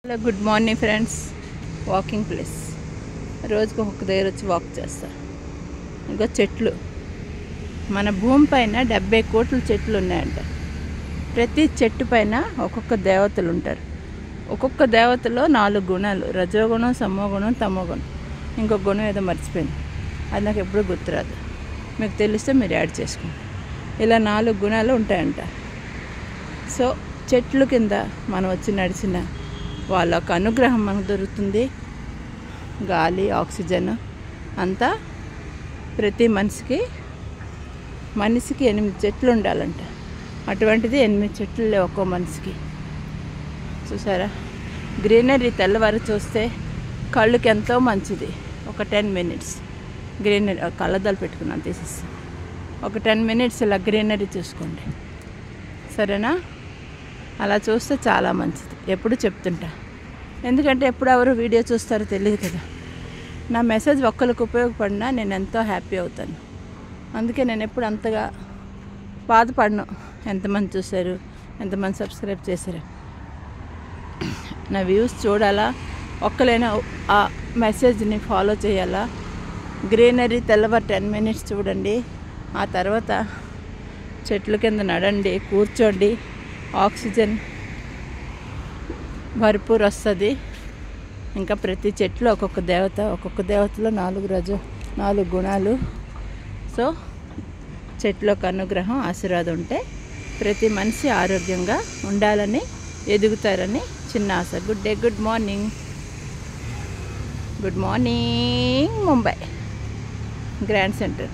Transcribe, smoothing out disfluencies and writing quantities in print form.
Hello good morning friends. Walking place రోజుకు ఒక దగ్గర వచ్చి వాక్ చేస్తా. ఇంకా చెట్లు మన భూమి పైన 70 కోట్ల చెట్లు ఉన్నాయంట. ప్రతి చెట్టు పైన ఒక్కొక్క దేవతలు ఉంటారు. ఒక్కొక్క దేవతలో 4 గుణాలు: రజోగుణం, సమోగుణం, తమోగుణం. ఇంకొక గుణం ఏదో మర్చిపోయింది, అది నాకు ఎప్పుడూ గుర్తురాదు. మీకు తెలిస్తే మీరు యాడ్ చేసుకోండి. ఇలా 4 గుణాలు ఉంటాయంట. సో చెట్లు కింద మనం వచ్చి నడిచిన వాళ్ళ ఒక అనుగ్రహం మనకు దొరుకుతుంది. గాలి, ఆక్సిజన్ అంతా ప్రతి మనిషికి 8 చెట్లు ఉండాలంట. అటువంటిది 8 చెట్లు లేవు ఒక్కో మనిషికి. చూసారా, గ్రీనరీ తెల్లవారు చూస్తే కళ్ళుకి ఎంతో మంచిది. ఒక 10 మినిట్స్ గ్రీనరీ, కళ్ళద్దాలు పెట్టుకున్నాను తీసేస్తాను. ఒక 10 మినిట్స్ ఇలా గ్రీనరీ చూసుకోండి, సరేనా? అలా చూస్తే చాలా మంచిది. ఎప్పుడు చెప్తుంటా, ఎందుకంటే ఎప్పుడు ఎవరు వీడియో చూస్తారో తెలియదు కదా. నా మెసేజ్ ఒక్కరికి ఉపయోగపడినా నేను ఎంతో హ్యాపీ అవుతాను. అందుకే నేను ఎప్పుడు అంతగా బాధపడను. ఎంతమంది చూశారు, ఎంతమంది సబ్స్క్రైబ్ చేశారు. నా వ్యూస్ చూడాలా, ఒక్కలైనా ఆ మెసేజ్ని ఫాలో చేయాలా. గ్రీనరీ తెల్లవారు 10 మినిట్స్ చూడండి. ఆ తర్వాత చెట్ల కింద నడండి, కూర్చోండి. ఆక్సిజన్ భర్పూర్ వస్తుంది. ఇంకా ప్రతి చెట్లు ఒక్కొక్క దేవత, ఒక్కొక్క దేవతలో 4 గుణాలు. సో చెట్లు ఒక అనుగ్రహం, ఆశీర్వాదం ఉంటే ప్రతి మనిషి ఆరోగ్యంగా ఉండాలని, ఎదుగుతారని చిన్న ఆశ. Good day, good morning. Good morning Mumbai grand centre.